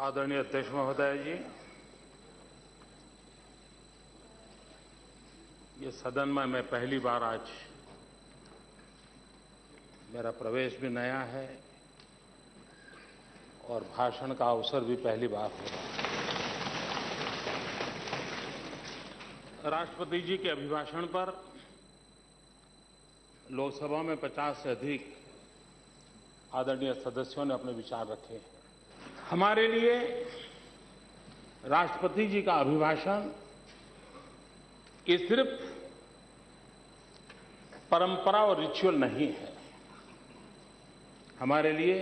आदरणीय अध्यक्ष महोदय जी, ये सदन में मैं पहली बार आज मेरा प्रवेश भी नया है और भाषण का अवसर भी पहली बार हो रहा है। राष्ट्रपति जी के अभिभाषण पर लोकसभा में 50 से अधिक आदरणीय सदस्यों ने अपने विचार रखे हैं। हमारे लिए राष्ट्रपति जी का अभिभाषण ये सिर्फ परंपरा और रिचुअल नहीं है। हमारे लिए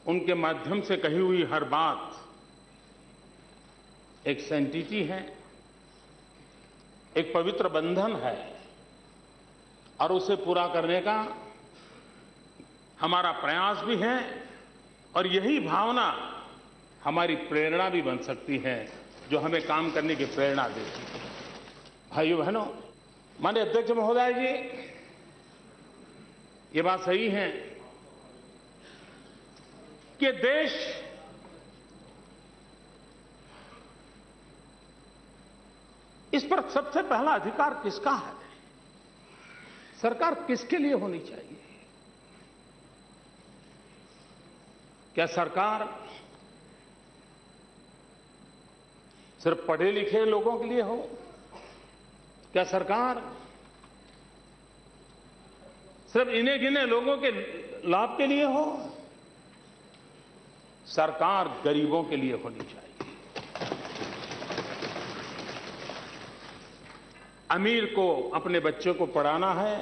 उनके माध्यम से कही हुई हर बात एक सैंक्टिटी है, एक पवित्र बंधन है और उसे पूरा करने का हमारा प्रयास भी है और यही भावना हमारी प्रेरणा भी बन सकती है जो हमें काम करने की प्रेरणा देती है। भाइयों बहनों, माननीय अध्यक्ष महोदय जी, ये बात सही है कि देश इस पर सबसे पहला अधिकार किसका है? सरकार किसके लिए होनी चाहिए? क्या सरकार सिर्फ पढ़े लिखे लोगों के लिए हो? क्या सरकार सिर्फ इन्हें गिने लोगों के लाभ के लिए हो? सरकार गरीबों के लिए होनी चाहिए। अमीर को अपने बच्चे को पढ़ाना है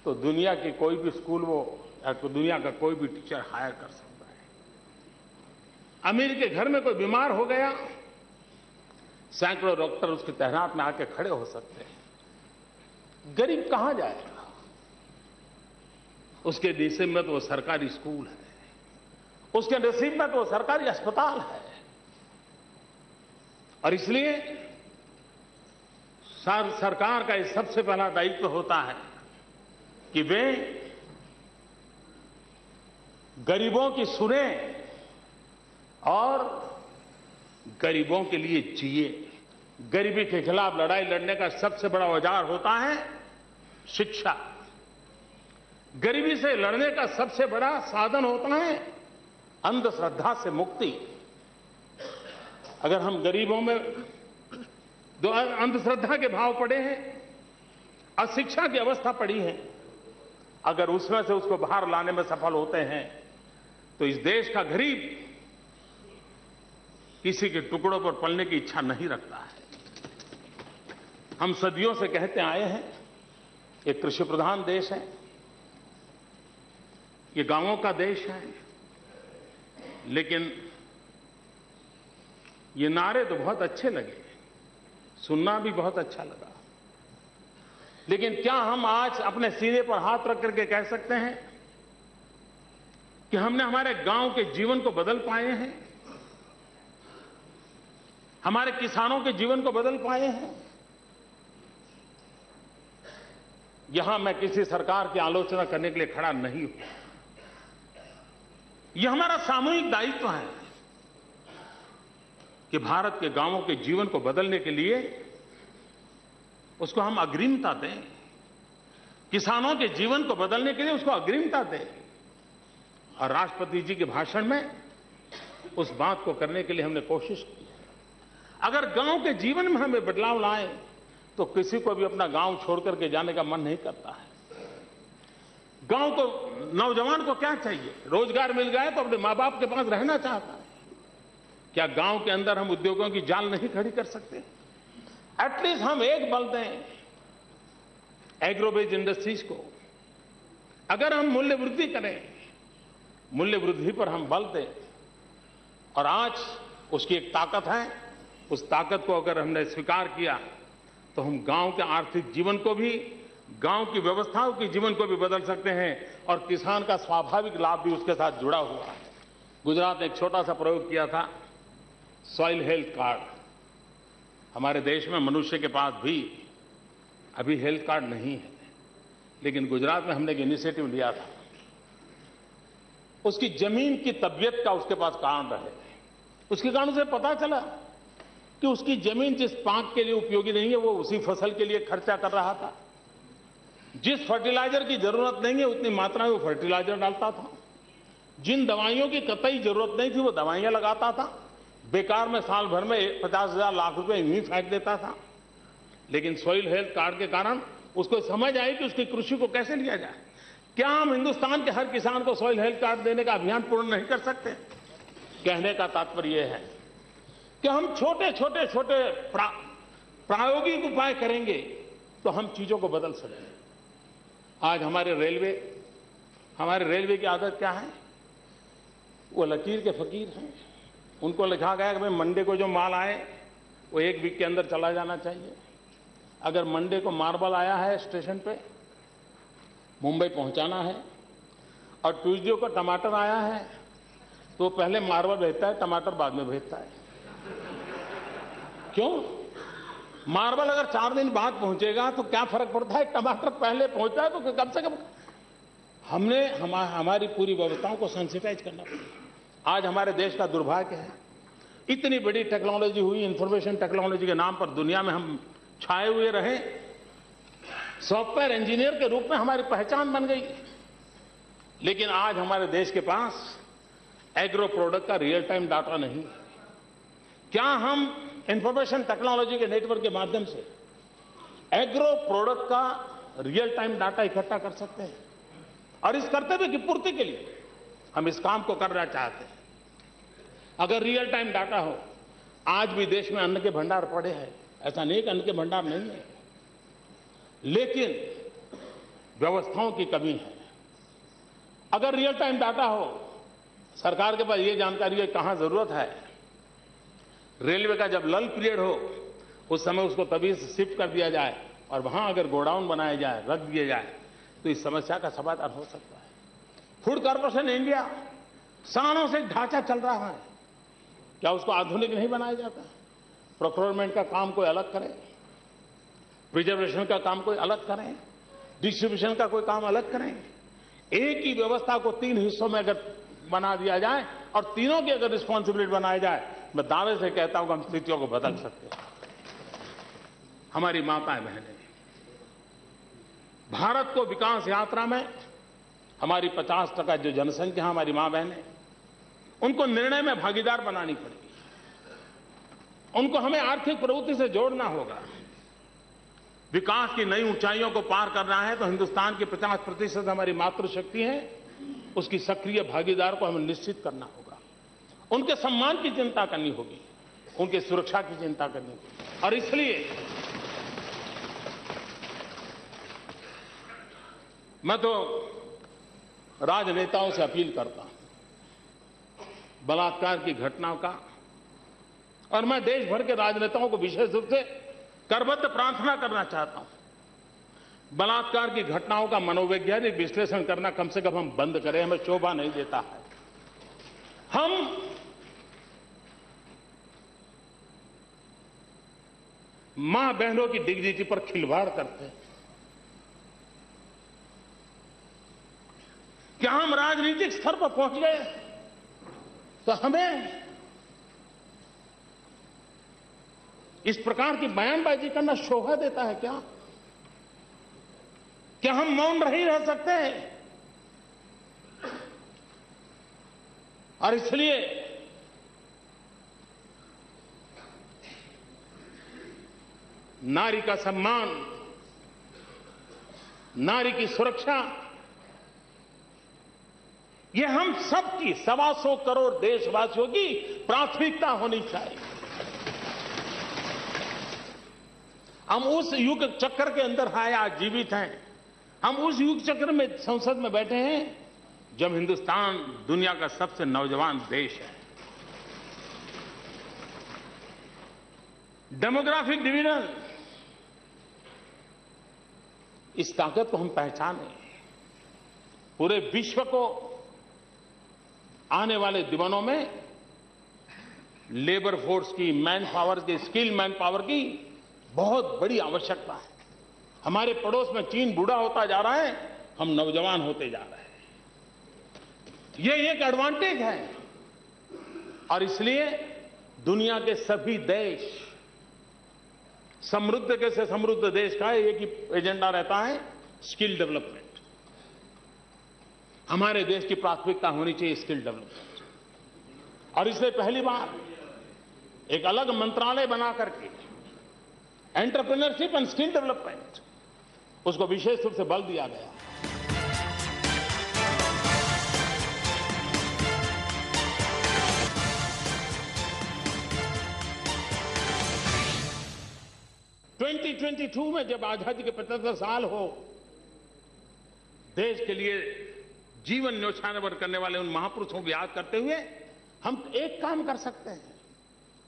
तो दुनिया के कोई भी स्कूल वो या तो दुनिया का कोई भी टीचर हायर कर सकता है। अमीर के घर में कोई बीमार हो गया, सैकड़ों डॉक्टर उसकी तैनात में आके खड़े हो सकते हैं। गरीब कहां जाएगा? उसके नसीब में तो वो सरकारी स्कूल है, उसके नसीब में तो वो सरकारी अस्पताल है। और इसलिए सरकार का ये सबसे पहला दायित्व होता है कि वे गरीबों की सुने और गरीबों के लिए जिए। गरीबी के खिलाफ लड़ाई लड़ने का सबसे बड़ा औजार होता है शिक्षा। गरीबी से लड़ने का सबसे बड़ा साधन होता है अंधश्रद्धा से मुक्ति। अगर हम गरीबों में अंधश्रद्धा के भाव पड़े हैं, अशिक्षा की अवस्था पड़ी है, अगर उसमें से उसको बाहर लाने में सफल होते हैं तो इस देश का गरीब किसी के टुकड़ों पर पलने की इच्छा नहीं रखता है। हम सदियों से कहते आए हैं ये कृषि प्रधान देश है, ये गांवों का देश है, लेकिन ये नारे तो बहुत अच्छे लगे, सुनना भी बहुत अच्छा लगा, लेकिन क्या हम आज अपने सीने पर हाथ रख करके कह सकते हैं कि हमने हमारे गांव के जीवन को बदल पाए हैं? हमारे किसानों के जीवन को बदल पाए हैं? यहां मैं किसी सरकार की आलोचना करने के लिए खड़ा नहीं हूं। यह हमारा सामूहिक दायित्व है कि भारत के गांवों के जीवन को बदलने के लिए उसको हम अग्रिमता दें, किसानों के जीवन को बदलने के लिए उसको अग्रिमता दें। और राष्ट्रपति जी के भाषण में उस बात को करने के लिए हमने कोशिश की। अगर गांव के जीवन में हमें बदलाव लाए तो किसी को भी अपना गांव छोड़ करके जाने का मन नहीं करता है। गांव को, नौजवान को क्या चाहिए? रोजगार मिल गया तो अपने मां बाप के पास रहना चाहता है। क्या गांव के अंदर हम उद्योगों की जाल नहीं खड़ी कर सकते? एटलीस्ट हम एक बल दें एग्रो बेस्ड इंडस्ट्रीज को। अगर हम मूल्य वृद्धि करें, मूल्य वृद्धि पर हम बल दें, और आज उसकी एक ताकत है, उस ताकत को अगर हमने स्वीकार किया तो हम गांव के आर्थिक जीवन को भी, गांव की व्यवस्थाओं के जीवन को भी बदल सकते हैं और किसान का स्वाभाविक लाभ भी उसके साथ जुड़ा हुआ है। गुजरात ने एक छोटा सा प्रयोग किया था, सॉइल हेल्थ कार्ड। हमारे देश में मनुष्य के पास भी अभी हेल्थ कार्ड नहीं है, लेकिन गुजरात में हमने एक इनिशिएटिव लिया था। उसकी जमीन की तबीयत का उसके पास कारण रहे। उसके कारण उसे पता चला कि उसकी जमीन जिस पाक के लिए उपयोगी नहीं है वो उसी फसल के लिए खर्चा कर रहा था। जिस फर्टिलाइजर की जरूरत नहीं है उतनी मात्रा में वो फर्टिलाइजर डालता था। जिन दवाइयों की कतई जरूरत नहीं थी वो दवाइयां लगाता था। बेकार में साल भर में 50,000 लाख रुपए यूं ही फेंक देता था। लेकिन सॉइल हेल्थ कार्ड के कारण उसको समझ आई कि उसकी कृषि को कैसे लिया जाए। क्या हम हिंदुस्तान के हर किसान को सॉइल हेल्थ कार्ड देने का अभियान पूर्ण नहीं कर सकते? कहने का तात्पर्य यह है कि हम छोटे छोटे छोटे प्रायोगिक उपाय करेंगे तो हम चीजों को बदल सकते हैं। आज हमारे रेलवे की आदत क्या है? वो लकीर के फकीर हैं। उनको लिखा गया कि भाई मंडे को जो माल आए वो 1 वीक के अंदर चला जाना चाहिए। अगर मंडे को मार्बल आया है स्टेशन पे, मुंबई पहुंचाना है, और ट्यूसडे को टमाटर आया है तो पहले मार्बल भेजता है, टमाटर बाद में भेजता है। क्यों? मार्बल अगर 4 दिन बाद पहुंचेगा तो क्या फर्क पड़ता है? टमाटर पहले पहुंचा है तो कम से कम हमारी पूरी व्यवस्थाओं को सेंसिटाइज करना पड़ेगा। आज हमारे देश का दुर्भाग्य है, इतनी बड़ी टेक्नोलॉजी हुई, इंफॉर्मेशन टेक्नोलॉजी के नाम पर दुनिया में हम छाए हुए रहे। सॉफ्टवेयर इंजीनियर के रूप में हमारी पहचान बन गई, लेकिन आज हमारे देश के पास एग्रो प्रोडक्ट का रियल टाइम डाटा नहीं। क्या हम इंफॉर्मेशन टेक्नोलॉजी के नेटवर्क के माध्यम से एग्रो प्रोडक्ट का रियल टाइम डाटा इकट्ठा कर सकते हैं? और इस कर्तव्य की पूर्ति के लिए हम इस काम को करना चाहते हैं। अगर रियल टाइम डाटा हो, आज भी देश में अन्न के भंडार पड़े हैं, ऐसा नहीं कि अन्न के भंडार नहीं है, लेकिन व्यवस्थाओं की कमी है। अगर रियल टाइम डाटा हो, सरकार के पास ये जानकारी है कहां जरूरत है, रेलवे का जब लल पीरियड हो उस समय उसको तभी शिफ्ट कर दिया जाए और वहां अगर गोडाउन बनाया जाए, रख दिया जाए, तो इस समस्या का समाधान हो सकता है। फूड कॉर्पोरेशन इंडिया सालों से ढांचा चल रहा है, क्या उसको आधुनिक नहीं बनाया जाता? प्रोक्योरमेंट का काम कोई अलग करे, प्रिजर्वेशन का काम कोई अलग करें, डिस्ट्रीब्यूशन का कोई काम अलग करें। एक ही व्यवस्था को 3 हिस्सों में अगर बना दिया जाए और तीनों की अगर रिस्पॉन्सिबिलिटी बनाई जाए, मैं दावे से कहता हूं कि हम स्थितियों को बदल सकते हैं। हमारी माताएं बहनें, भारत को विकास यात्रा में हमारी 50% जो जनसंख्या हमारी मां बहनें, उनको निर्णय में भागीदार बनानी पड़ेगी। उनको हमें आर्थिक प्रवृत्ति से जोड़ना होगा। विकास की नई ऊंचाइयों को पार करना है तो हिंदुस्तान की 50% हमारी मातृशक्ति है, उसकी सक्रिय भागीदार को हमें निश्चित करना होगा। उनके सम्मान की चिंता करनी होगी, उनकी सुरक्षा की चिंता करनी होगी। और इसलिए मैं तो राजनेताओं से अपील करता हूं, बलात्कार की घटनाओं का, और मैं देश भर के राजनेताओं को विशेष रूप से करबद्ध प्रार्थना करना चाहता हूं। बलात्कार की घटनाओं का मनोवैज्ञानिक विश्लेषण करना कम से कम हम बंद करें, हमें शोभा नहीं देता है। हम मां बहनों की डिग्निटी पर खिलवाड़ करते हैं। क्या हम राजनीतिक स्तर पर पहुंच गए तो हमें इस प्रकार की बयानबाजी करना शोभा देता है क्या? क्या हम मौन नहीं रह सकते? और इसलिए नारी का सम्मान, नारी की सुरक्षा, ये हम सबकी 125 करोड़ देशवासियों की प्राथमिकता होनी चाहिए। हम उस युग चक्र के अंदर हैं, आज जीवित हैं। हम उस युग चक्र में संसद में बैठे हैं जब हिंदुस्तान दुनिया का सबसे नौजवान देश है। डेमोग्राफिक डिवीजन, इस ताकत को हम पहचानें। पूरे विश्व को आने वाले दिनों में लेबर फोर्स की, मैन पावर की, स्किल मैन पावर की बहुत बड़ी आवश्यकता है। हमारे पड़ोस में चीन बूढ़ा होता जा रहा है, हम नौजवान होते जा रहे हैं। ये एक एडवांटेज है और इसलिए दुनिया के सभी देश समृद्ध के से समृद्ध देश का एक ही एजेंडा रहता है, स्किल डेवलपमेंट। हमारे देश की प्राथमिकता होनी चाहिए स्किल डेवलपमेंट। और इसलिए पहली बार एक अलग मंत्रालय बना करके एंटरप्रेन्योरशिप एंड स्किल डेवलपमेंट, उसको विशेष रूप से बल दिया गया। में जब आजादी के 75 साल हो, देश के लिए जीवन न्यौछावर करने वाले उन महापुरुषों को याद करते हुए हम एक काम कर सकते हैं,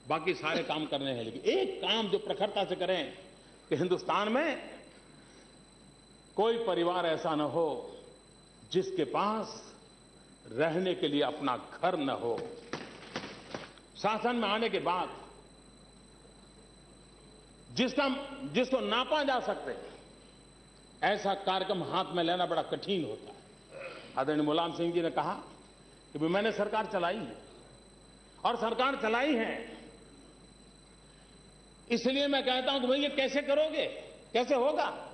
बाकी सारे काम करने हैं, लेकिन एक काम जो प्रखरता से करें कि हिंदुस्तान में कोई परिवार ऐसा न हो जिसके पास रहने के लिए अपना घर न हो। शासन में आने के बाद जिसको नापा जा सके, ऐसा कार्यक्रम हाथ में लेना बड़ा कठिन होता है। आदरणीय मुलायम सिंह जी ने कहा कि मैंने सरकार चलाई है और सरकार चलाई है, इसलिए मैं कहता हूं कि भाई ये कैसे करोगे, कैसे होगा।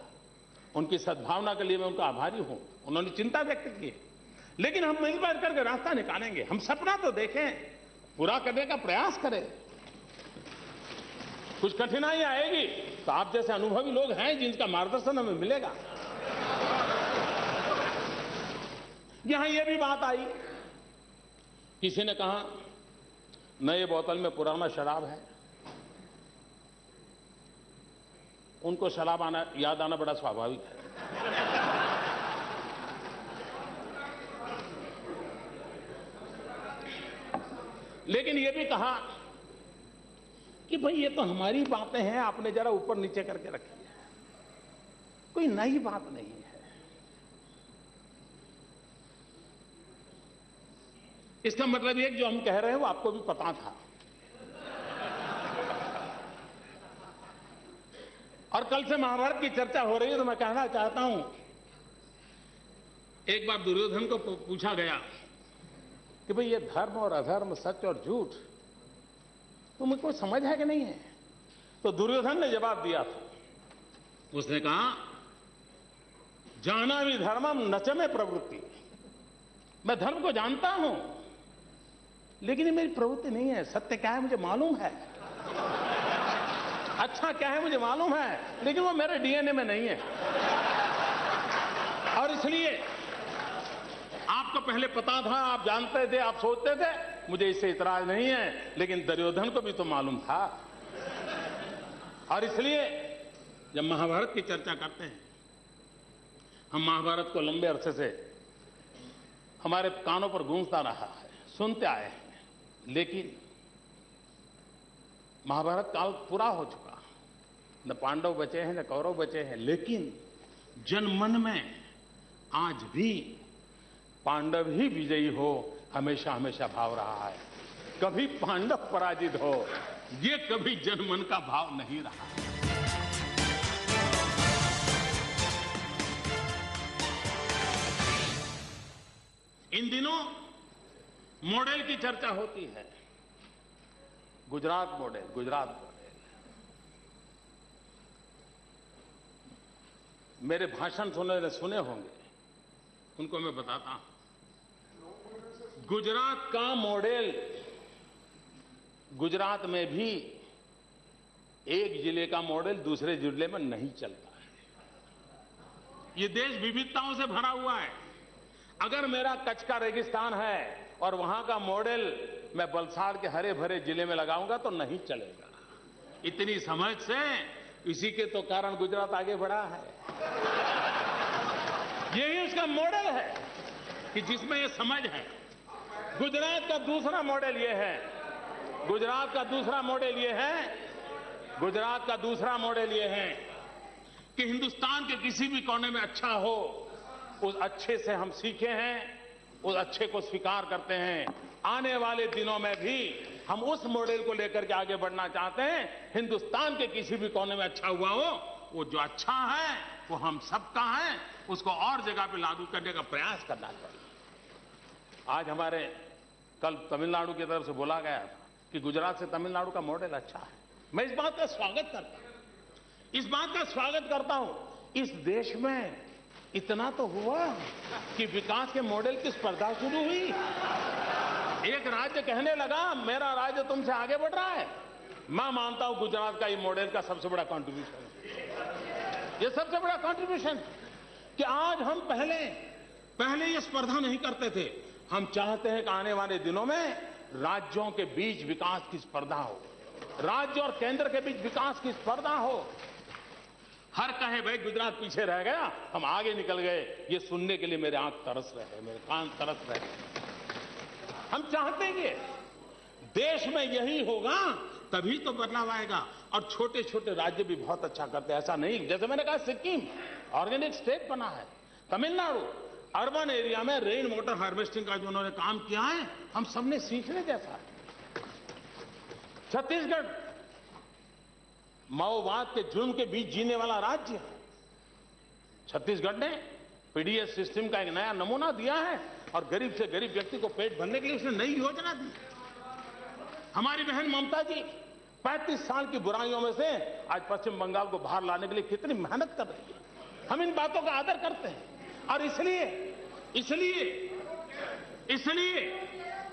उनकी सद्भावना के लिए मैं उनका आभारी हूं, उन्होंने चिंता व्यक्त की, लेकिन हम मिलकर करके रास्ता निकालेंगे। हम सपना तो देखें, पूरा करने का प्रयास करें। कुछ कठिनाई आएगी तो आप जैसे अनुभवी लोग हैं जिनका मार्गदर्शन हमें मिलेगा। यहां यह भी बात आई, किसी ने कहा नए बोतल में पुराना शराब है। उनको शराब याद आना बड़ा स्वाभाविक है। लेकिन यह भी कहा कि भाई ये तो हमारी बातें हैं, आपने जरा ऊपर नीचे करके रखी है, कोई नई बात नहीं है। इसका मतलब ये कि जो हम कह रहे हैं वो आपको भी पता था। और कल से महाभारत की चर्चा हो रही है तो मैं कहना चाहता हूं, एक बार दुर्योधन को पूछा गया कि भाई ये धर्म और अधर्म, सच और झूठ तुम्हें कोई समझ है कि नहीं है। तो दुर्योधन ने जवाब दिया था, उसने कहा जाना भी धर्मम नच में प्रवृत्ति। मैं धर्म को जानता हूं लेकिन ये मेरी प्रवृत्ति नहीं है। सत्य क्या है मुझे मालूम है, अच्छा क्या है मुझे मालूम है, लेकिन वो मेरे डीएनए में नहीं है। और इसलिए आपको पहले पता था, आप जानते थे, आप सोचते थे, मुझे इससे इतराज नहीं है, लेकिन दुर्योधन को भी तो मालूम था। और इसलिए जब महाभारत की चर्चा करते हैं, हम महाभारत को लंबे अरसे से हमारे कानों पर गूंजता रहा है, सुनते आए हैं, लेकिन महाभारत काल पूरा हो चुका, न पांडव बचे हैं न कौरव बचे हैं, लेकिन जनमन में आज भी पांडव ही विजयी हो हमेशा हमेशा भाव रहा है। कभी पांडव पराजित हो ये कभी जनमन का भाव नहीं रहा। इन दिनों मॉडल की चर्चा होती है, गुजरात मॉडल। मेरे भाषण सुने होंगे, उनको मैं बताता हूं। गुजरात का मॉडल, गुजरात में भी एक जिले का मॉडल दूसरे जिले में नहीं चलता है। ये देश विविधताओं से भरा हुआ है। अगर मेरा कच्छ का रेगिस्तान है और वहां का मॉडल मैं वलसाड़ के हरे भरे जिले में लगाऊंगा तो नहीं चलेगा। इतनी समझ से इसी के तो कारण गुजरात आगे बढ़ा है। यही उसका मॉडल है कि जिसमें ये समझ है। गुजरात का दूसरा मॉडल ये है, गुजरात का दूसरा मॉडल ये है कि हिंदुस्तान के किसी भी कोने में अच्छा हो, उस अच्छे से हम सीखे हैं, उस अच्छे को स्वीकार करते हैं। आने वाले दिनों में भी हम उस मॉडल को लेकर के आगे बढ़ना चाहते हैं। हिंदुस्तान के किसी भी कोने में अच्छा हुआ हो, वो जो अच्छा है वो हम सबका है, उसको और जगह पे लागू करने का प्रयास करना चाहिए। आज हमारे कल तमिलनाडु की तरफ से बोला गया था कि गुजरात से तमिलनाडु का मॉडल अच्छा है। मैं इस बात का स्वागत करता हूं। इस देश में इतना तो हुआ कि विकास के मॉडल की स्पर्धा शुरू हुई। एक राज्य कहने लगा मेरा राज्य तुमसे आगे बढ़ रहा है। मैं मानता हूं गुजरात का ये मॉडल का सबसे बड़ा कंट्रीब्यूशन है। ये सबसे बड़ा कंट्रीब्यूशन कि आज हम पहले ये स्पर्धा नहीं करते थे। हम चाहते हैं कि आने वाले दिनों में राज्यों के बीच विकास की स्पर्धा हो, राज्य और केंद्र के बीच विकास की स्पर्धा हो। हर कहे भाई गुजरात पीछे रह गया, हम आगे निकल गए, ये सुनने के लिए मेरे आंख तरस रहे, मेरे कान तरस रहे। हम चाहते हैं देश में यही होगा तभी तो बदलाव आएगा। और छोटे छोटे राज्य भी बहुत अच्छा करते हैं। ऐसा नहीं, जैसे मैंने कहा सिक्किम ऑर्गेनिक स्टेट बना है, तमिलनाडु अर्बन एरिया में रेन वाटर हार्वेस्टिंग का जो उन्होंने काम किया है, हम सबने सीखने जैसा है। छत्तीसगढ़ माओवाद के जुर्म के बीच जीने वाला राज्य है। छत्तीसगढ़ ने पीडीएस सिस्टम का एक नया नमूना दिया है और गरीब से गरीब व्यक्ति को पेट भरने के लिए उसने नई योजना दी। हमारी बहन ममता जी 35 साल की बुराइयों में से आज पश्चिम बंगाल को बाहर लाने के लिए कितनी मेहनत कर रही है। हम इन बातों का आदर करते हैं और इसलिए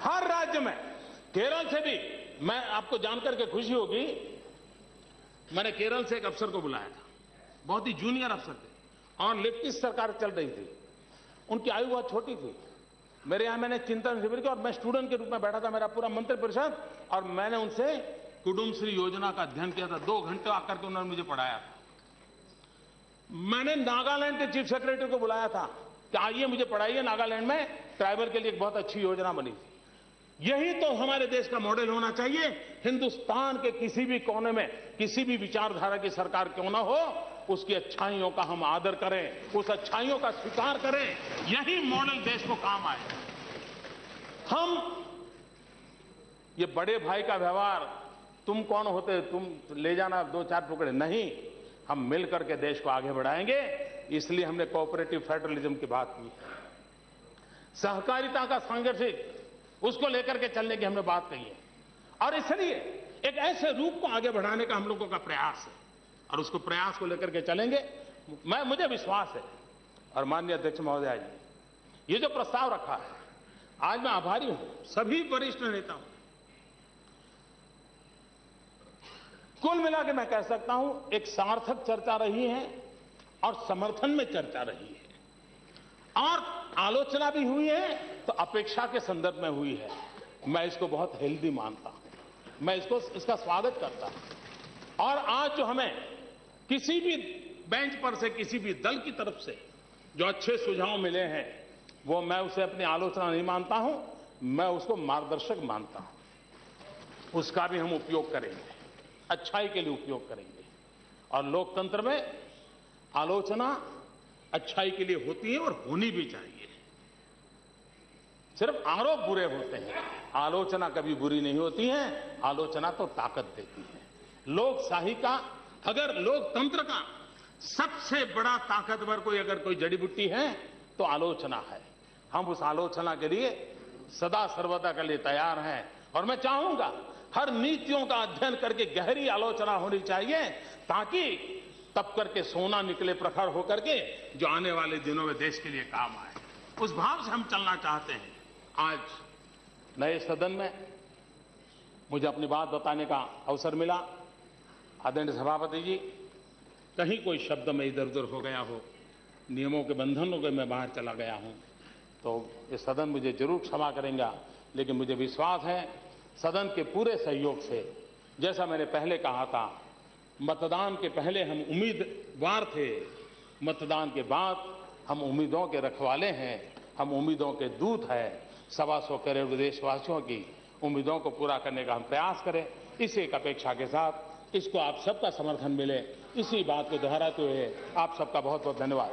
हर राज्य में, केरल से भी, मैं आपको जानकर के खुशी होगी, मैंने केरल से एक अफसर को बुलाया था, बहुत ही जूनियर अफसर थे और लेफ्टिस्ट सरकार चल रही थी। उनकी आयु बहुत छोटी थी। मेरे यहां मैंने चिंतन शिविर किया और मैं स्टूडेंट के रूप में बैठा था, मेरा पूरा मंत्रिपरिषद, और मैंने उनसे कुटुंबश्री योजना का अध्ययन किया था। 2 घंटे आकर के उन्होंने मुझे पढ़ाया था। मैंने नागालैंड के चीफ सेक्रेटरी को बुलाया था कि आइए मुझे पढ़ाइए, नागालैंड में ट्राइबल के लिए एक बहुत अच्छी योजना बनी थी। यही तो हमारे देश का मॉडल होना चाहिए। हिंदुस्तान के किसी भी कोने में किसी भी विचारधारा की सरकार क्यों ना हो, उसकी अच्छाइयों का हम आदर करें, उस अच्छाइयों का स्वीकार करें। यही मॉडल देश को काम आए। हम ये बड़े भाई का व्यवहार, तुम कौन होते, तुम ले जाना 2-4 टुकड़े, नहीं, हम मिलकर के देश को आगे बढ़ाएंगे। इसलिए हमने कोऑपरेटिव फेडरलिज्म की बात की, सहकारिता का सांगठनिक, उसको लेकर के चलने की हमने बात कही है। और इसलिए एक ऐसे रूप को आगे बढ़ाने का हम लोगों का प्रयास है और उसको प्रयास को लेकर के चलेंगे। मुझे विश्वास है। और माननीय अध्यक्ष महोदय जी, ये जो प्रस्ताव रखा है, आज मैं आभारी हूं सभी वरिष्ठ नेताओं। कुल मिला के मैं कह सकता हूं एक सार्थक चर्चा रही है और समर्थन में चर्चा रही है और आलोचना भी हुई है तो अपेक्षा के संदर्भ में हुई है। मैं इसको बहुत हेल्दी मानता हूं, मैं इसका स्वागत करता हूं। और आज जो हमें किसी भी बेंच पर से, किसी भी दल की तरफ से जो अच्छे सुझाव मिले हैं, वो मैं उसे अपनी आलोचना नहीं मानता हूं, मैं उसको मार्गदर्शक मानता हूं। उसका भी हम उपयोग करेंगे, अच्छाई के लिए उपयोग करेंगे। और लोकतंत्र में आलोचना अच्छाई के लिए होती है और होनी भी चाहिए। सिर्फ आरोप बुरे होते हैं, आलोचना कभी बुरी नहीं होती है। आलोचना तो ताकत देती है। लोकशाही का, अगर लोकतंत्र का सबसे बड़ा ताकतवर कोई जड़ी बूटी है तो आलोचना है। हम उस आलोचना के लिए सदा सर्वदा के लिए तैयार हैं। और मैं चाहूंगा हर नीतियों का अध्ययन करके गहरी आलोचना होनी चाहिए, ताकि तब करके सोना निकले प्रखर होकर के, जो आने वाले दिनों में देश के लिए काम आए। उस भाव से हम चलना चाहते हैं। आज नए सदन में मुझे अपनी बात बताने का अवसर मिला। आदरणीय सभापति जी, कहीं कोई शब्द में इधर उधर हो गया हो, नियमों के बंधनों के मैं बाहर चला गया हूं, तो ये सदन मुझे जरूर क्षमा करेंगे। लेकिन मुझे विश्वास है सदन के पूरे सहयोग से, जैसा मैंने पहले कहा था, मतदान के पहले हम उम्मीदवार थे, मतदान के बाद हम उम्मीदों के रखवाले हैं, हम उम्मीदों के दूत हैं। 125 करोड़ देशवासियों की उम्मीदों को पूरा करने का हम प्रयास करें। इसी एक अपेक्षा के साथ इसको आप सबका समर्थन मिले, इसी बात को दोहराते हुए आप सबका बहुत बहुत धन्यवाद।